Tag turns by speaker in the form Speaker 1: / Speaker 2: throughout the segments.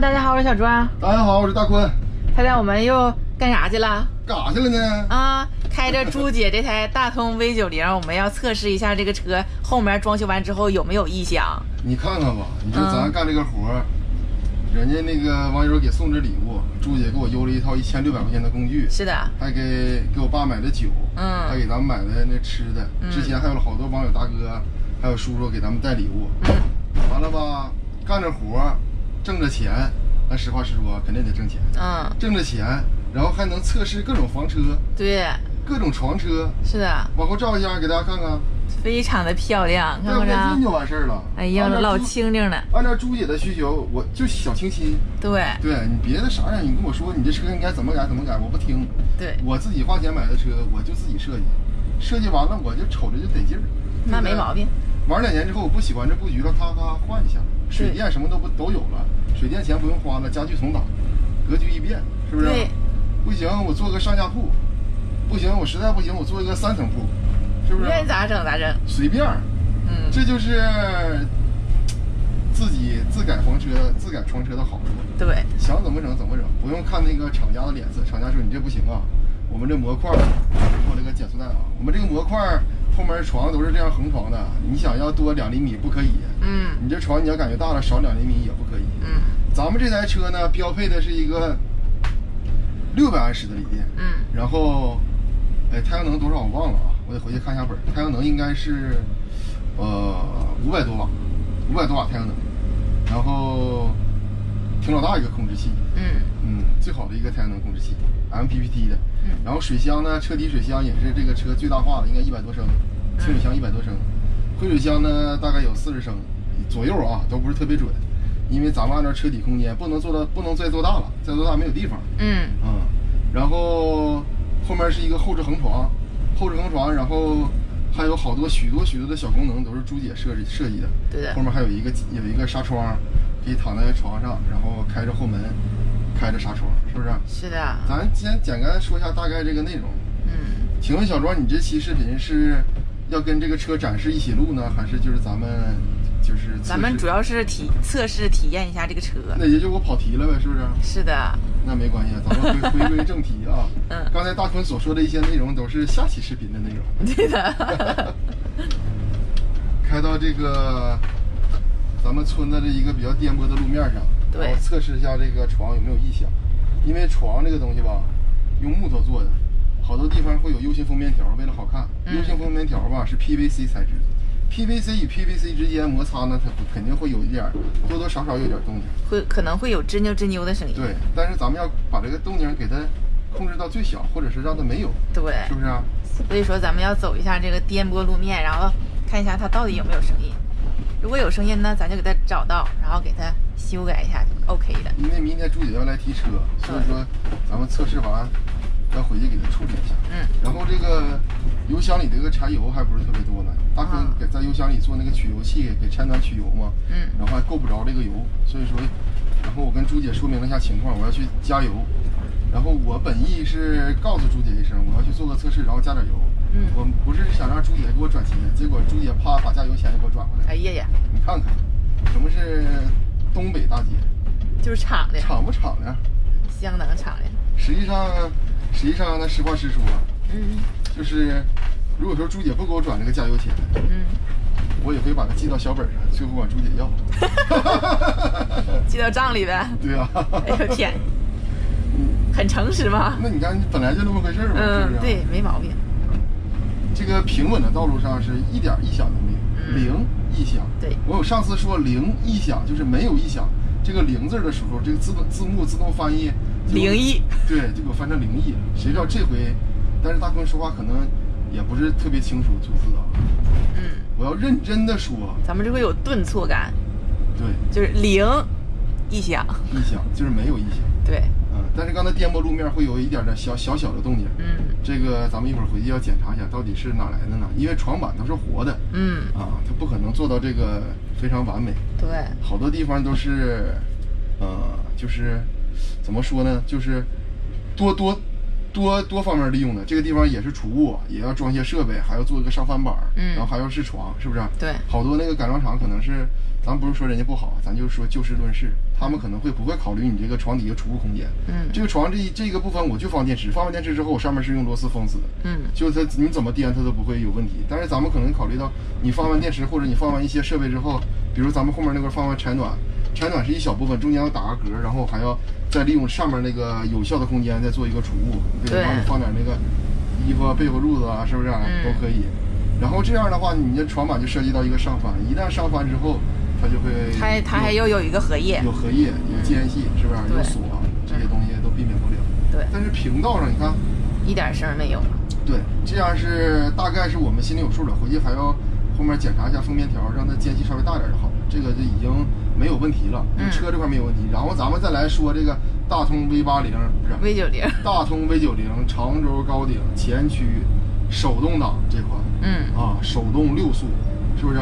Speaker 1: 大家好，我是小庄。
Speaker 2: 大家好，我是大坤。
Speaker 1: 猜猜我们又干啥去了？
Speaker 2: 干啥去了呢？
Speaker 1: 啊，开着朱姐这台大通 V90，我们要测试一下这个车后面装修完之后有没有异响。
Speaker 2: 你看看吧，你说咱干这个活人家那个网友给送这礼物，朱姐给我邮了一套1600块钱的工具，
Speaker 1: 是的，
Speaker 2: 还给我爸买的酒，还给咱们买的那吃的。之前还有好多网友大哥，还有叔叔给咱们带礼物。完了吧，干着活挣着钱，咱实话实说，肯定得挣钱。挣着钱，然后还能测试各种房车，
Speaker 1: 对，
Speaker 2: 各种床车。
Speaker 1: 是的，
Speaker 2: 往后照一下，给大家看看。
Speaker 1: 非常的漂亮，看不
Speaker 2: 看？就完事儿了。
Speaker 1: 哎呀，老清净了。
Speaker 2: 按照朱姐的需求，我就小清新。对你别的啥样，你跟我说你这车应该怎么改怎么改，我不听。
Speaker 1: 对，
Speaker 2: 我自己花钱买的车，我就自己设计，设计完了我就瞅着就得劲儿。
Speaker 1: 那没毛病。
Speaker 2: 玩2年之后，我不喜欢这布局了，咔咔换一下。水电什么都有了，水电钱不用花了，家具重打，格局一变，是不是？
Speaker 1: 对。
Speaker 2: 不行，我做个上下铺。不行，我实在不行，我做一个3层铺。是不是？
Speaker 1: 愿意咋整咋整，
Speaker 2: 随便。这就是自己自改房车、自改床车的好处。
Speaker 1: 对，
Speaker 2: 想怎么整怎么整，不用看那个厂家的脸色。厂家说你这不行啊，我们这模块过了个减速带啊，我们这个模块后面床都是这样横床的，你想要多2厘米不可以。你这床你要感觉大了少2厘米也不可以。咱们这台车呢，标配的是一个600安时的锂电。然后，太阳能多少我忘了啊。我得回去看一下本，太阳能应该是，500多瓦太阳能，然后挺老大一个控制器，最好的一个太阳能控制器 ，MPPT 的，然后水箱呢，车底水箱也是这个车最大化的，应该100多升，清水箱100多升，汇水箱呢大概有40升左右啊，都不是特别准，因为咱们按照车底空间不能再做大了，再做大没有地方，然后后面是一个后置横床。然后还有许多的小功能都是朱姐设计的。对的。后面还有一个纱窗，可以躺在床上，然后开着后门，开着纱窗，是不是？是的。咱先简单说一下大概这个内容。请问小庄，你这期视频是要跟这个车展示一起录呢，还是就是咱们
Speaker 1: 主要是测试体验一下这个车？
Speaker 2: 那也就我跑题了呗，是不是？
Speaker 1: 是的。
Speaker 2: 那没关系，咱们回归正题啊。刚才大坤所说的一些内容都是下期视频的内容。
Speaker 1: 对的。
Speaker 2: 开到这个咱们村的这一个比较颠簸的路面上，对，测试一下这个床有没有异响。因为床这个东西吧，用木头做的，好多地方会有 U 型封面条，为了好看，U 型封面条吧是 PVC 材质。PVC 与 PVC 之间摩擦呢，它肯定会有一点多多少少有点动静，
Speaker 1: 可能会有吱扭吱扭的声音。
Speaker 2: 对，但是咱们要把这个动静给它控制到最小，或者是让它没有。对，是不是啊？
Speaker 1: 所以说咱们要走一下这个颠簸路面，然后看一下它到底有没有声音。如果有声音呢，咱就给它找到，然后给它修改一下 ，OK 的。
Speaker 2: 因为明天朱姐要来提车，所以说咱们测试完要回去给它处理一下。然后这个油箱里这个柴油还不是特别多呢。大坤在油箱里做那个取油器，给拆暖取油嘛，然后还够不着这个油，所以说，然后我跟朱姐说明了一下情况，我要去加油，然后我本意是告诉朱姐一声，我要去做个测试，然后加点油，我不是想让朱姐给我转钱，结果朱姐啪把加油钱给我转过来，哎呀呀，你看看，什么是东北大姐，
Speaker 1: 就是敞亮，
Speaker 2: 敞不敞亮，
Speaker 1: 相当敞亮。
Speaker 2: 实际上呢，实话实说，就是。如果说朱姐不给我转这个加油钱，我也会把它记到小本上，最后管朱姐要，
Speaker 1: 记到账里呗。
Speaker 2: 对啊。
Speaker 1: 哎呦天，很诚实嘛。
Speaker 2: 那你看，本来就那么回事嘛，是不是？
Speaker 1: 对，没毛病。
Speaker 2: 这个平稳的道路上是一点异响都没有，零异响。对，我有上次说零异响就是没有异响，这个零字的时候，这个字幕自动翻译
Speaker 1: 灵异，
Speaker 2: 对，就给我翻成灵异了。谁知道这回，但是大坤说话可能。也不是特别清楚吐字啊，我要认真的说，
Speaker 1: 咱们这会有顿挫感，
Speaker 2: 对，
Speaker 1: 就是零异响，
Speaker 2: 就是没有异响，
Speaker 1: 对，
Speaker 2: 但是刚才颠簸路面会有一点的小的动静，这个咱们一会儿回去要检查一下到底是哪来的呢？因为床板都是活的，它不可能做到这个非常完美，对，好多地方都是，就是怎么说呢？就是多多方面利用的。这个地方也是储物，也要装些设备，还要做一个上翻板，然后还要是床，是不是？
Speaker 1: 对，
Speaker 2: 好多那个改装厂可能是，咱不是说人家不好，咱就说就事论事，他们可能不会考虑你这个床底下储物空间。这个床这个部分我就放电池，放完电池之后，我上面是用螺丝封死的。就它你怎么颠它都不会有问题。但是咱们可能考虑到你放完电池或者你放完一些设备之后，比如咱们后面那块放完柴暖。柴暖是一小部分，中间要打个格，然后还要再利用上面那个有效的空间再做一个储物，对，往里放点那个衣服、被窝、褥子啊，是不是都可以？然后这样的话，你的床板就涉及到一个上翻，一旦上翻之后，它就会
Speaker 1: 它还要有一个荷叶，
Speaker 2: 有荷叶，有间隙，是不是？有锁，这些东西都避免不了。
Speaker 1: 对。
Speaker 2: 但是频道上你看，
Speaker 1: 一点声没有。
Speaker 2: 对，这样是大概是我们心里有数的，回去还要后面检查一下封边条，让它间隙稍微大点就好了。这个就已经没有问题了，车这块没有问题。然后咱们再来说这个大通 V80，不是
Speaker 1: V90，
Speaker 2: 大通 V90长轴高顶前驱手动挡这款，手动6速，是不是？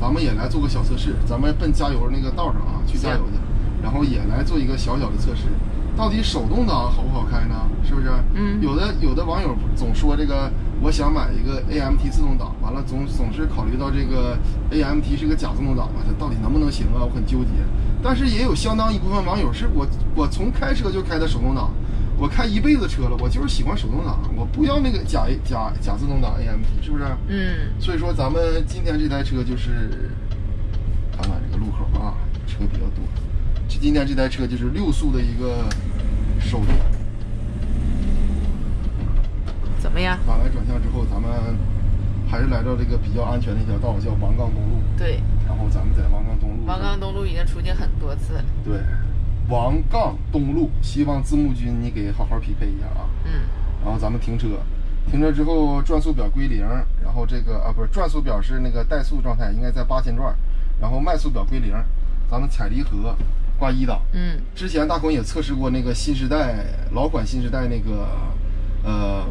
Speaker 2: 咱们也来做个小测试，咱们奔加油那个道上啊，去加油去，然后也来做一个小小的测试。到底手动挡好不好开呢？是不是？有的网友总说这个，我想买一个 AMT 自动挡，完了总是考虑到这个 AMT 是个假自动挡嘛，它到底能不能行啊？我很纠结。但是也有相当一部分网友是我从开车就开的手动挡，我开一辈子车了，我就是喜欢手动挡，我不要那个假自动挡 AMT， 是不是？所以说咱们今天这台车就是看看这个路口啊，车比较多。今天这台车就是6速的一个手动。
Speaker 1: 怎么样？
Speaker 2: 打来转向之后，咱们还是来到这个比较安全的一条道，叫王岗东路。
Speaker 1: 对。
Speaker 2: 然后咱们在王岗东路。
Speaker 1: 王岗东路已经出镜很多次。
Speaker 2: 对，王岗东路，希望字幕君你给好好匹配一下啊。然后咱们停车之后转速表归0，然后这个不是转速表是那个怠速状态，应该在8000转，然后迈速表归0，咱们踩离合。挂1档，之前大坤也测试过那个新时代老款新时代那个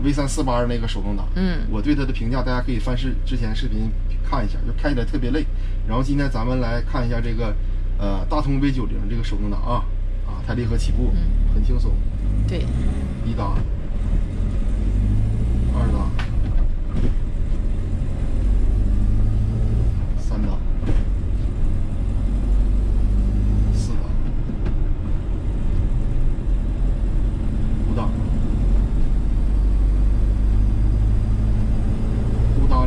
Speaker 2: V348那个手动挡，我对它的评价大家可以翻之前视频看一下，就开起来特别累。然后今天咱们来看一下这个大通 V90这个手动挡啊，抬离合起步，很轻松。
Speaker 1: 对
Speaker 2: ，1档，2档，3档。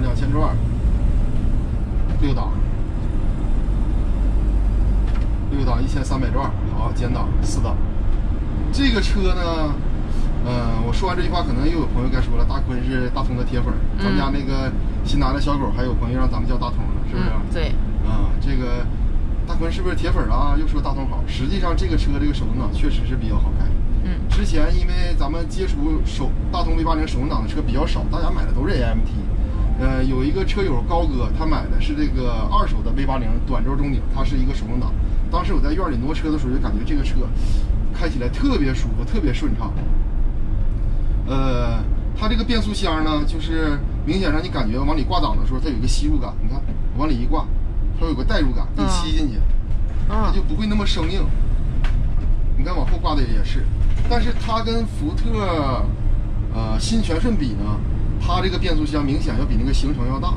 Speaker 2: 2000转，6档1300转，好，减档4档。这个车呢，我说完这句话，可能又有朋友该说了，大坤是大通的铁粉，咱家那个新拿的小狗还有朋友让咱们叫大通了，是不是？
Speaker 1: 对。
Speaker 2: 这个大坤是不是铁粉啊？又说大通好，实际上这个车这个手动挡确实是比较好开。之前因为咱们接触大通 V80手动挡的车比较少，大家买的都是 AMT。有一个车友高哥，他买的是这个2手的 V80短轴中顶，它是一个手动挡。当时我在院里挪车的时候，就感觉这个车开起来特别舒服，特别顺畅。它这个变速箱呢，就是明显让你感觉往里挂档的时候，它有一个吸入感。你看，往里一挂，它有个代入感，一吸进去，它就不会那么生硬。你看往后挂的也是，但是它跟福特新全顺比呢？它这个变速箱明显要比那个行程要大，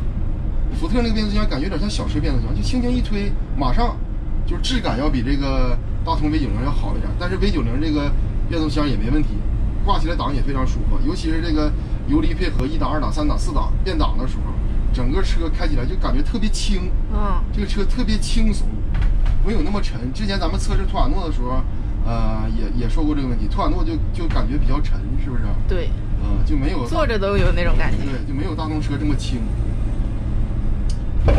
Speaker 2: 福特那个变速箱感觉有点像小车变速箱，就轻轻一推，马上就质感要比这个大通 V90要好一点。但是 V90这个变速箱也没问题，挂起来档也非常舒服，尤其是这个油离配合1档、2档、3档、4档变档的时候，整个车开起来就感觉特别轻，这个车特别轻松，没有那么沉。之前咱们测试图瓦诺的时候，也说过这个问题，图瓦诺就感觉比较沉，是不是？
Speaker 1: 对。
Speaker 2: 就没有
Speaker 1: 坐着都有那种感觉，
Speaker 2: 对，就没有大通车这么轻。后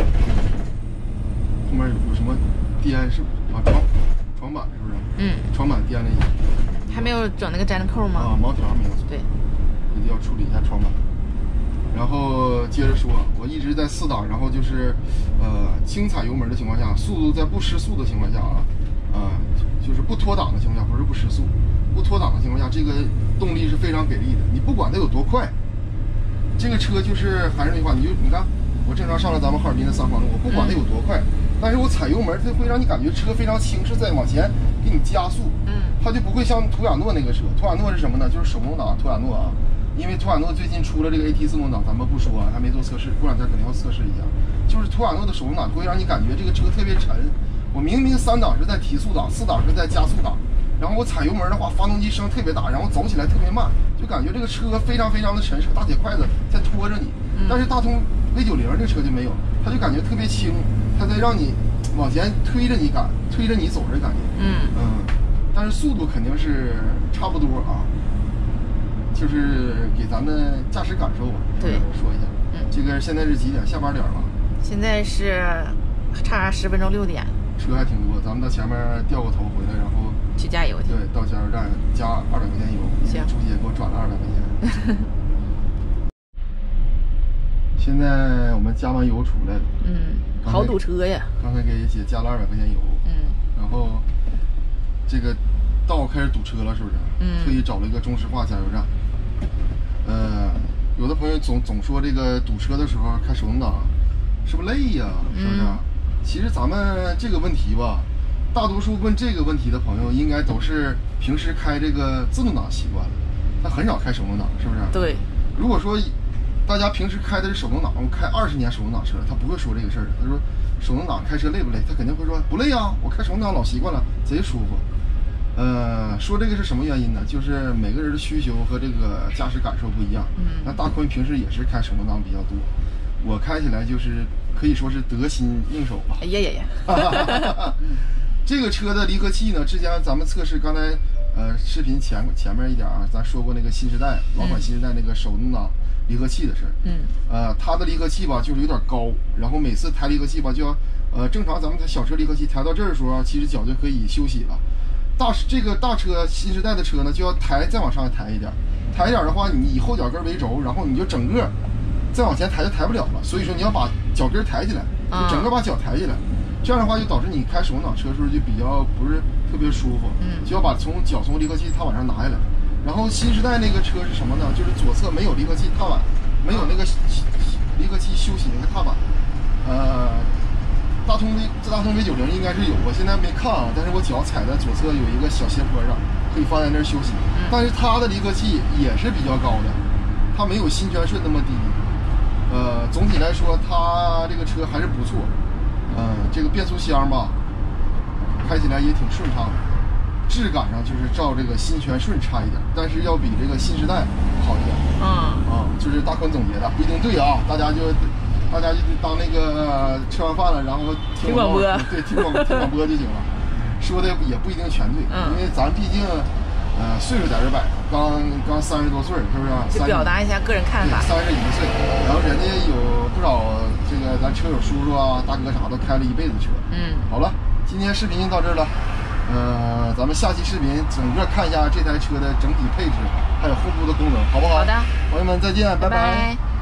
Speaker 2: 面有什么颠是啊？床板是不是？床板颠了一下。
Speaker 1: 还没有整那个粘扣吗？
Speaker 2: 毛条没有。对，一定要处理一下床板。然后接着说，我一直在4档，然后就是轻踩油门的情况下，速度在不失速的情况下就是不脱档的情况下，不是不失速。不脱档的情况下，这个动力是非常给力的。你不管它有多快，这个车就是还是那句话，你看，我正常上了咱们哈尔滨的3环路，我不管它有多快，但是我踩油门，它会让你感觉车非常轻，是在往前给你加速，它就不会像途亚诺那个车。途亚诺是什么呢？就是手动挡途亚诺啊。因为途亚诺最近出了这个 AT 自动挡，咱们不说啊，还没做测试，过两天肯定要测试一下。就是途亚诺的手动挡会让你感觉这个车特别沉。我明明3档是在提速档，4档是在加速档，然后我踩油门的话，发动机声特别大，然后走起来特别慢，就感觉这个车非常非常的沉，是个大铁筷子在拖着你。但是大通 V90这个车就没有，它就感觉特别轻，它在让你往前推着你赶，推着你走着感觉。但是速度肯定是差不多啊。就是给咱们驾驶感受吧，
Speaker 1: 对，
Speaker 2: 说一下。这个现在是几点？下班点吧？
Speaker 1: 现在是差10分钟6点。
Speaker 2: 车还挺多，咱们到前面掉个头回来，然后
Speaker 1: 去加油去。
Speaker 2: 对，到加油站加200块钱油。
Speaker 1: 行。
Speaker 2: 朱姐给我转了200块钱。现在我们加完油出来了。
Speaker 1: 好堵车呀！
Speaker 2: 刚才给姐加了200块钱油。然后这个道开始堵车了，是不是？特意找了一个中石化加油站。有的朋友总说这个堵车的时候开手动挡是不是累呀？是不是？其实咱们这个问题吧，大多数问这个问题的朋友应该都是平时开这个自动挡习惯了，他很少开手动挡，是不是？
Speaker 1: 对。
Speaker 2: 如果说大家平时开的是手动挡，我开20年手动挡车，他不会说这个事儿。他说手动挡开车累不累？他肯定会说不累啊，我开手动挡老习惯了，贼舒服。说这个是什么原因呢？就是每个人的需求和这个驾驶感受不一样。那大坤平时也是开手动挡比较多，我开起来就是可以说是得心应手吧。
Speaker 1: 哎呀呀呀！
Speaker 2: 这个车的离合器呢，之前咱们测试，刚才视频前面一点啊，咱说过那个新时代老款新时代那个手动挡离合器的事儿。它的离合器吧就是有点高，然后每次抬离合器吧就要正常咱们小车离合器抬到这儿的时候，其实脚就可以休息了。这个大车新时代的车呢，就要再往上抬一点，抬一点的话，你以后脚跟为轴，然后你就整个再往前抬就抬不了了。所以说你要把脚跟抬起来，就整个把脚抬起来，这样的话就导致你开手动挡车的时候就比较不是特别舒服，就要把脚从离合器踏板上拿下来。然后新时代那个车是什么呢？就是左侧没有离合器踏板，没有那个离合器休息那个踏板。大通 V90应该是有，我现在没看啊，但是我脚踩在左侧有一个小斜坡上，可以放在那儿休息。但是它的离合器也是比较高的，它没有新全顺那么低。总体来说，它这个车还是不错。这个变速箱吧，开起来也挺顺畅的，质感上就是照这个新全顺差一点，但是要比这个新时代好一点。就是大坤总结的，不一定对啊，大家就当那个吃完饭了，然后听广播，对，听广播就行了。说的也不一定全对，因为咱毕竟岁数在这摆着，刚30多岁，是不是？
Speaker 1: 就表达一下个人看法。
Speaker 2: 31岁，然后人家有不少这个咱车友叔叔啊、大哥啥都开了一辈子车。好了，今天视频就到这儿了。咱们下期视频整个看一下这台车的整体配置，还有后部的功能，好不好？
Speaker 1: 好的，
Speaker 2: 朋友们再见，拜拜。